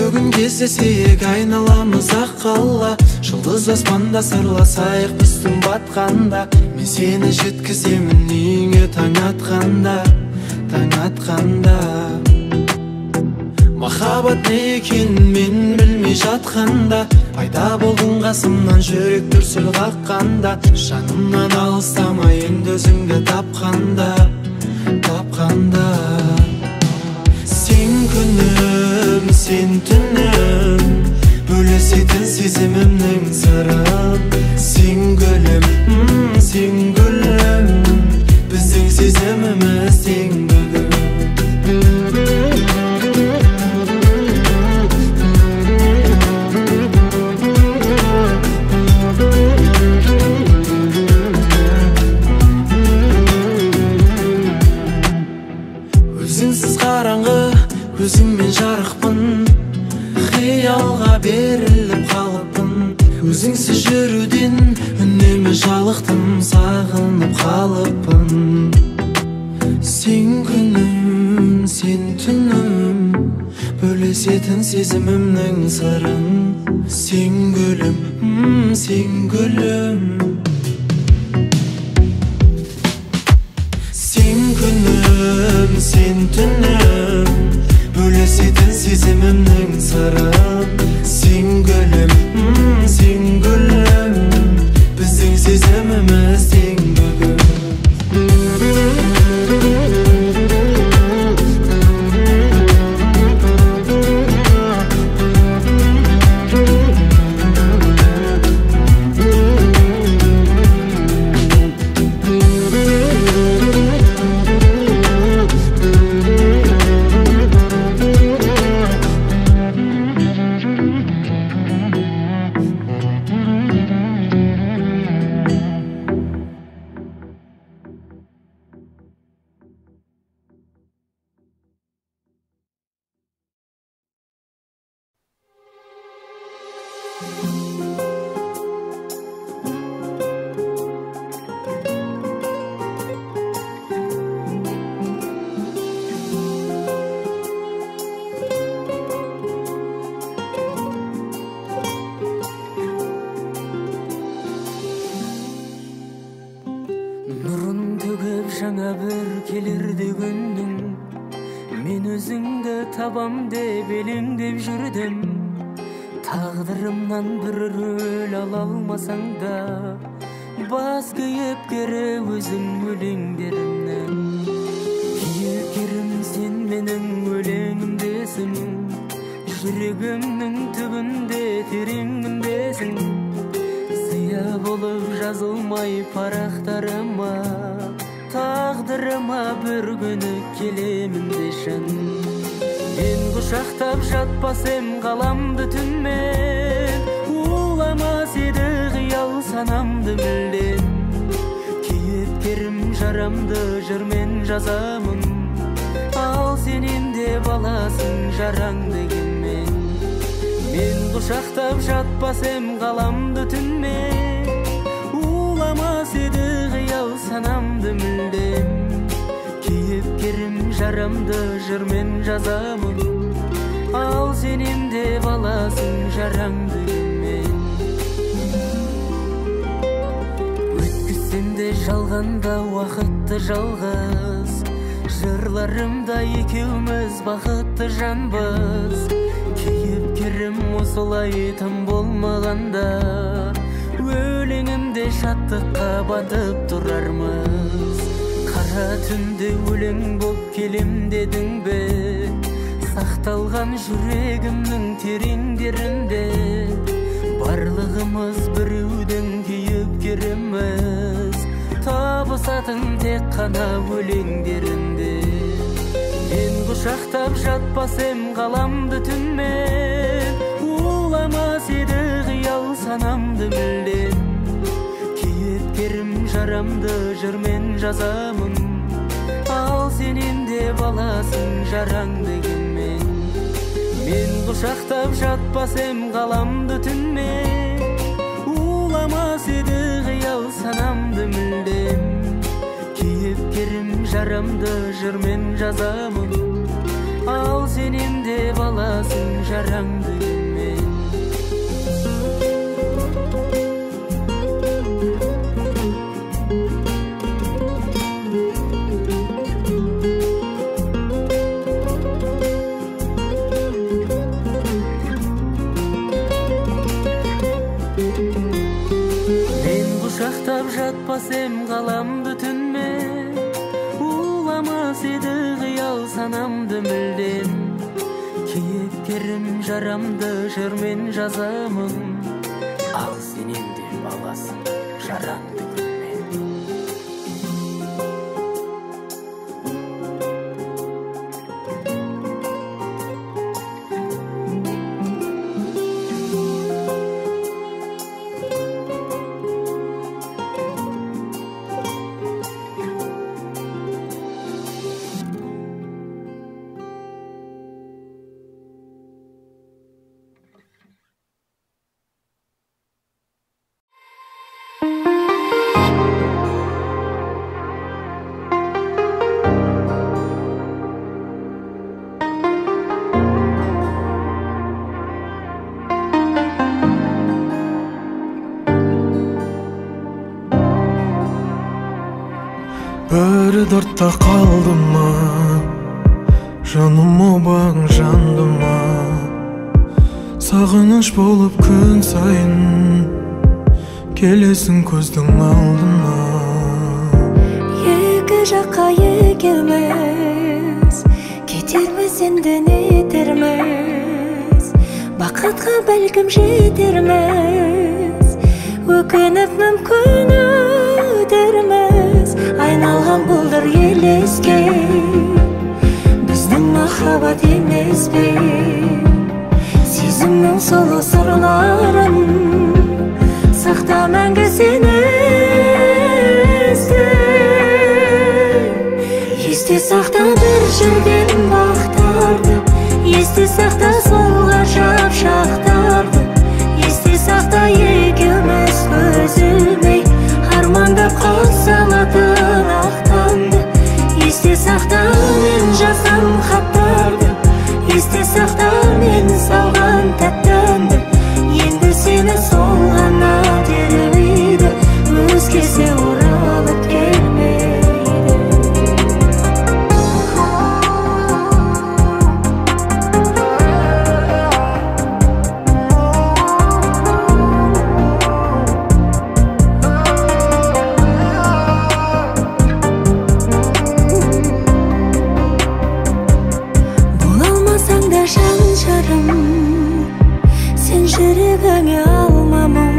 бүгін кездесейік, айналамыз ақ қала. Жұлдыз аспанда сырласайық біздің батқанда. Мен сені жеткіземін үйіңе таң атқанда, таң атқанда. Махаббат не екенін мен білмей жатқанда, пайда болдың қасымнан, жүрек дүрсіл қаққанда. Жанымнан алыстамай енді өзіңді тапқанда, тапқанда. Сен күнім, сен түнім, бөлісетін сезімімнің сырын. Сен гүлім, сен гүлім, біздің сезіміміз тең бүгін. Өзіңсіз қараңғы, өзіңмен жарықпын, қиялға беріліп қалыппын. Өзіңсіз жүруден үнемі жалықтым, сағынып қалыппын. Сен күнім, сен түнім, бөлісетін сезімімнің сырын. Сен гүлім, сен гүлім. Сен күнім, сен түнім, бөлісетін сезімімнің сырын. Сен гүлім, сен гүлім, біздің сезіміміз тең бүгін. Жаңа бір келерді күннің, мен өзіңді табам деп елеңдеп жүрдім. Тағдырымнан бір рөл ала алмасаң да, бас кейіпкері өзің өлеңдерімнің. Кейіпкерім сен менің өлеңімдесің, жүрегімнің түбінде тереңімдесің. Зия болып жазылмай парақтарыма, тағдырыма бір күні келемін дешін. Мен құшақтап жатпасем қаламды түнмен, уламас еді қиял санамды мүлден. Кейіпкерім жарамды жырмен жазамын, ал сенен де баласың жараң дегенмен. Мен құшақтап жатпасем қаламды түнмен, уламас еді қиял санамды мүлдем. Кейіпкерім жарамды жырмен жазамын, ал сенен де баласың жараң дегенмен. Өткізсем де жалғанда уақытты жалғыз, жырларымда екеуміз бақытты жанбыз. Кейіпкерім осылай тым болмағанда, өлеңімде шаттыққа батып тұрармыз. Қара түнде өлең боп келем дедің бе, сақталған жүрегімнің тереңдерінде. Барлығымыз біреудің кейіпкеріміз, табысатын тек қана өлеңдерінде. Мен құшақтап жатпасем қаламды түнмен, уламас еді қиял санамды мүлден. Кейіпкерім жарамды жырмен жазамын, ал сенен де баласың жараң дегенмен. Мен құшақтап жатпасем қаламды түнмен, уламас еді қиял санамды мүлдем. Кейіпкерім жарамды жырмен жазамын, ал сенен де баласың жараң таппасем каламды түнмен, уламас эди кыял санамды мүлдем. Кейіпкерім жарамды жырмен жазамын, ал сенен де баласың жараңды гүлмен. Бәрі дартта қалды ма, жаным обағың жанды ма, сағыныш болып күн сайын келесің көздің алдыма. Екі жаққа екеуміз кетерміз, енді нетерміз, бақытқа бәлкім жетерміз, өкініп мүмкін өтерміз. Айналған бұлдыр елеске, біздің махаббат емес пе? Сезімнің солы сырларын сақта мәңгі сен есте сақта бір жүрген бақтарды, есте сақта сол ғажап шақтарды, есте сақта екеуміз көз ілмей армандап қалсалатын ақтанды. Есте сақта мен жазған хаттарды, есте сақта мен салған тәттәнді. Енді сені сол ғана тербейді, өзгесі оралып келмейді. Жүрегіңе алмамын,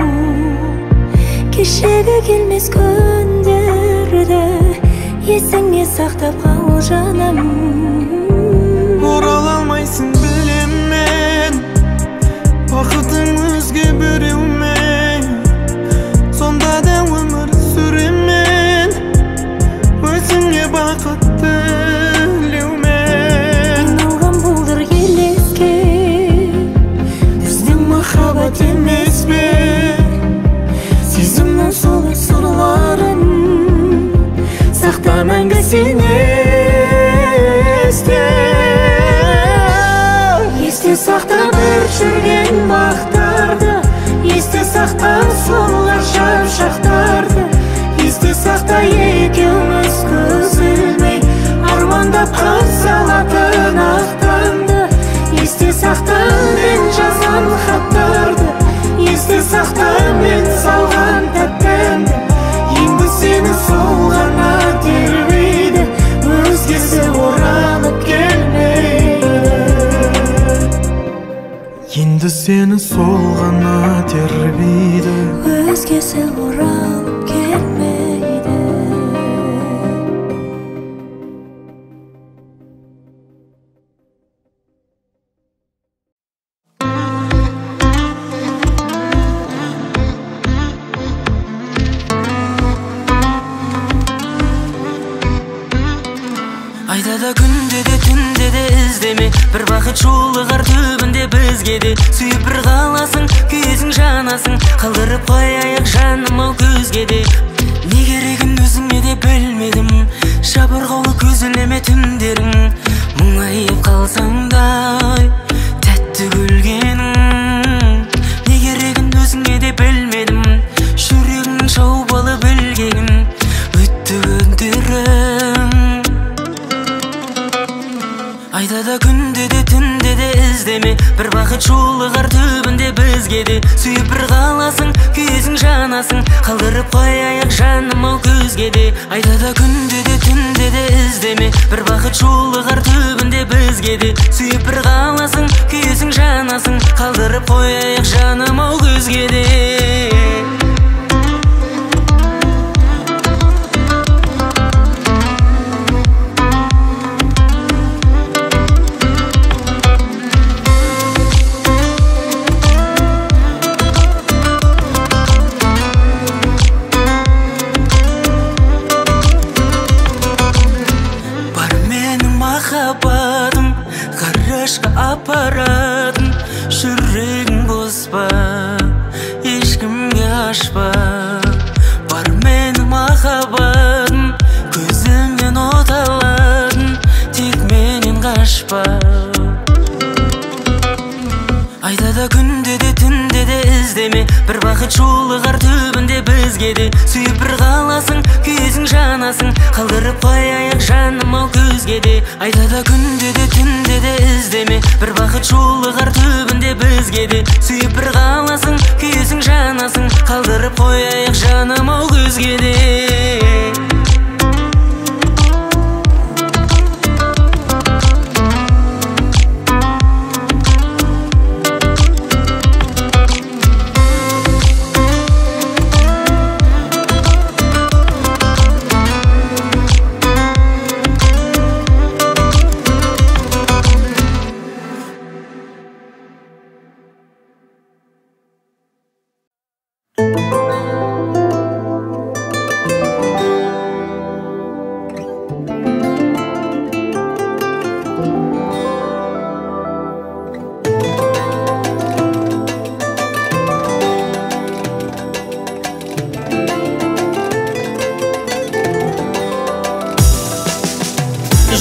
кешегі келмес күндерді есіңе сақтап қал жаным. Орала алмайсың білемін, бақытың өзге біреумен, сонда да өмір сүремін өзіңе бақыт тілеумен. Айналған бұлдыр елеске, махаббат емес пе? Сезімнің солы сұрларын сақта мәңгі сен есте сақта бір жүрген бақтарды, есте сақта сол ғажап шақтарды, есте сақта екеуміз көз ілмей армандап қалсалатын ақтанды. Есте сақта мен жазған хаттарды, есте сақта мен салған тәттәнді. Енді сені сол ғана тербейді, өзгесі оралып келмейді. Енді сені сол ғана тербейді, өзгесі оралып келмейді. Айдада күнде де түнде де іздеме, бір бақыт жолығар түбінде бізге де. Сүйіп бір қаласың, күйесің жанасың, қалдырып қояйық жаным ау көзге де. Не керегін өзіңе де білмедім, жабырғаулы көзілеме түндерің, мұңайып қалсаңдай тәтті күлгенің. Не керегін өзіңе де білмедім, жүрегіңнің шаубалы білгегін өтті күндерің. Айдада күнде де түнде де іздеме, бір бақыт бақыт жолы қар түбінде бізге де сүйіп бір қаласың, күйесің жанасың, қалдырып қояйық жаным ау көзге де. Айтады күнде де түнде де іздеме, бір бақыт жолы қар түбінде бізге де сүйіп бір қаласың, күйесің жанасың, қалдырып қояйық жаным ау көзге де. Махаббатым қарашқа апаратын, жүрегің бос па, ешкімге ашпа. Бар менің махаббатым, көзімнен от алатын, тек менен қашпа. Айтады күнде де түнде де іздеме, бір бақыт жолы қар түбінде бізге де сүйіп бір қаласың, күйесің жанасың, қалдырып қояйық жаным ау көзге де. Айтады күнде де түнде де іздеме, бір бақыт жолы қар түбінде бізге де сүйіп бір қаласың, күйесің жанасың, қалдырып қояйық жаным ау көзге де.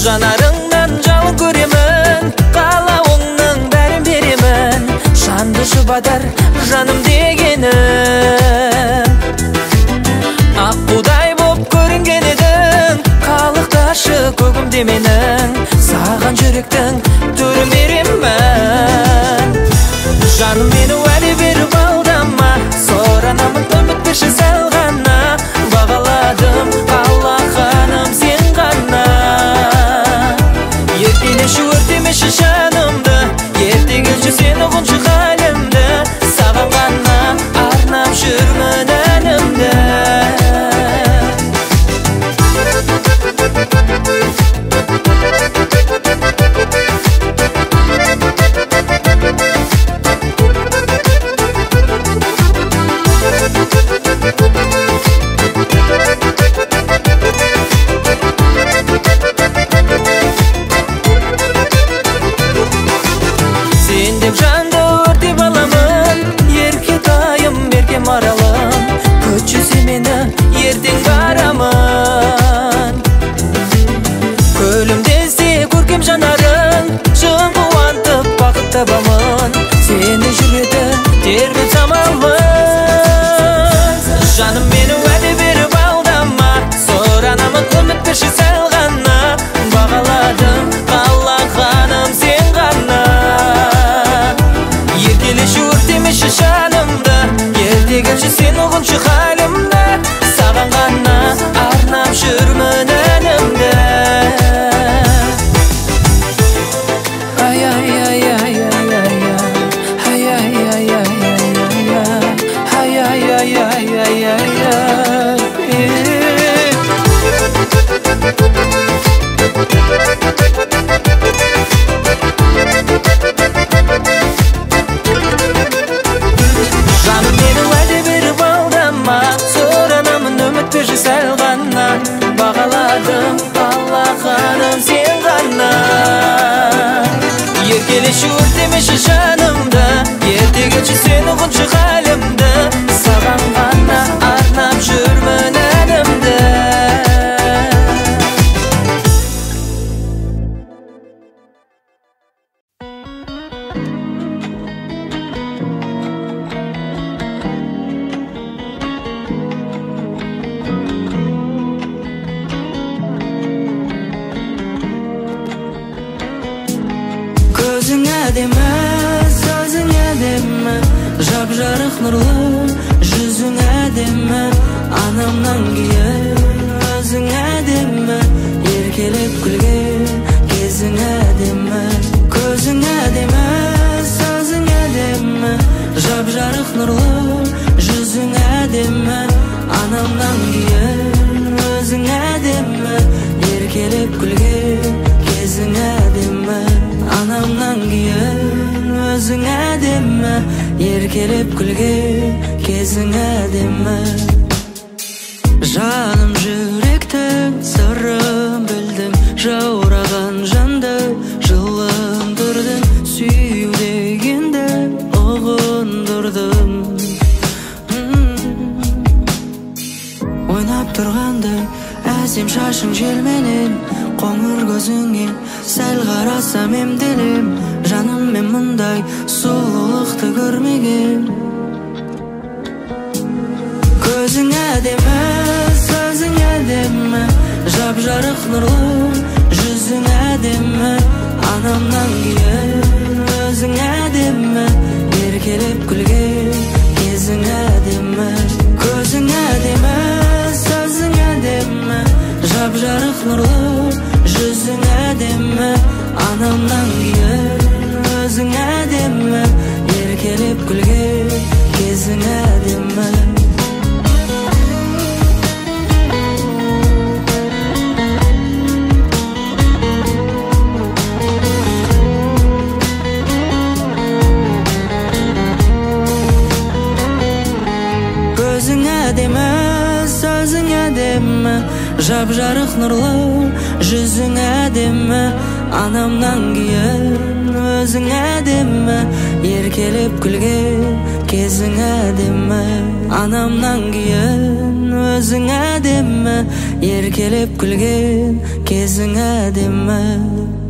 Жанарыңнан жалын көремін, қалауыңның бәрін беремін, жанды жұбатар жаным дегенім. Аққудай боп көрінген едің, қалықташы көгімде менің, саған жүректің түрін беремін. Жаным мені уәде беріп алдама, соранамын үмітпеші сәл ғана, бағаладым қалағаным сен ғана. Ертелеші өртемеші жанымды, ерте келші сен ұғыншы халімді, саған ғана арнап жүрмін әнімді. Сен деп жанды жарық нұрлы, жүзің әдемі, анамнан кейін өзің әдемі, еркелеп күлген кезің әдемі. Көзің әдемі, сөзің әдемі, жап-жарық нұрлы, жүзің әдемі, анамнан кейін өзің әдемі, еркелеп күлген кезің әдемі. Анамнан кейін өзің әдемі, еркелеп күлген кезің әдемі. Жаным жүректің сырын білдің, жаураған жанды жылындырдың, сүю дегенді ұғындырдың. Ойнап тұрғандай әсем шашың желменен, қоңыр көзіңе сәл қарасам емделем. Жаным мен мұндай сұлулықты көрмеген. Көзің әдемі, сөзің әдемі, жап-жарық нұрлы, жүзің әдемі, анамнан кейін өзің әдемі, еркелеп күлген кезің әдемі. Көзің әдемі, сөзің әдемі, жап-жарық нұрлы, жүзің әдемі, анамнан кейін өзің әдемі, еркелеп күлген кезің әдемі. Көзің әдемі, сөзің әдемі, жап-жарық нұрлы, жүзің әдемі, анамнан кейін өзің әдемі, еркелеп күлген кезің әдемі. Анамнан кейін өзің әдемі, еркелеп күлген кезің әдемі.